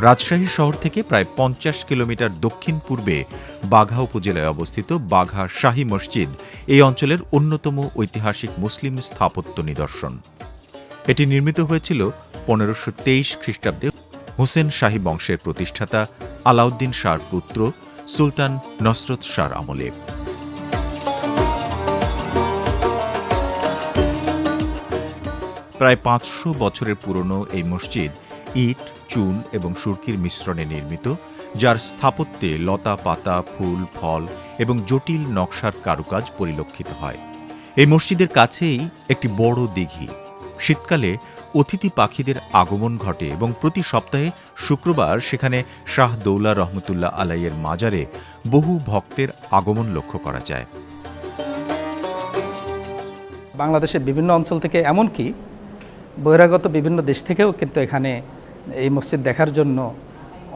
রাজশাহী শহর থেকে প্রায় ৫০ কিলোমিটার দক্ষিণ পূর্বে বাঘা উপজেলায় অবস্থিত বাঘা শাহী মসজিদ এই অঞ্চলের অন্যতম ঐতিহাসিক মুসলিম স্থাপত্য নিদর্শন। এটি নির্মিত হয়েছিল ১৫২৩ খ্রিস্টাব্দে হুসেন শাহী বংশের প্রতিষ্ঠাতা আলাউদ্দিন শাহর পুত্র সুলতান নসরত শাহর আমলে। প্রায় ৫০০ বছরের পুরনো এই মসজিদ ইট, চুন এবং সুরকির মিশ্রণে নির্মিত, যার স্থাপত্যে লতা পাতা, ফুল ফল এবং জটিল নকশার কারুকাজ পরিলক্ষিত হয়। এই মসজিদের কাছেই একটি বড় দিঘি। শীতকালে অতিথি পাখিদের আগমন ঘটে এবং প্রতি সপ্তাহে শুক্রবার সেখানে শাহ দৌলা রহমতুল্লাহ আলাইয়ের মাজারে বহু ভক্তের আগমন লক্ষ্য করা যায়। বাংলাদেশের বিভিন্ন অঞ্চল থেকে এমনকি বহিরাগত বিভিন্ন দেশ থেকেও কিন্তু এখানে এই মসজিদ দেখার জন্য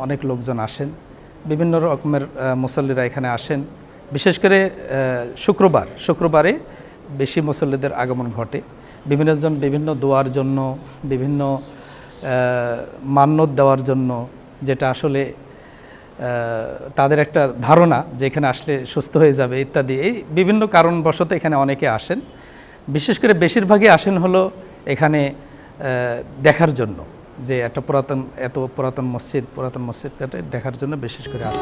অনেক লোকজন আসেন। বিভিন্ন রকমের মুসল্লিরা এখানে আসেন। বিশেষ করে শুক্রবারে বেশি মুসল্লিদের আগমন ঘটে। বিভিন্নজন বিভিন্ন দোয়ার জন্য, বিভিন্ন মান্যত দেওয়ার জন্য, যেটা আসলে তাদের একটা ধারণা যে এখানে আসলে সুস্থ হয়ে যাবে ইত্যাদি, এই বিভিন্ন কারণবশত এখানে অনেকে আসেন। বিশেষ করে বেশিরভাগই আসেন হলো এখানে দেখার জন্য, যে এত পুরাতন মসজিদটা দেখার জন্য বিশেষ করে আসে।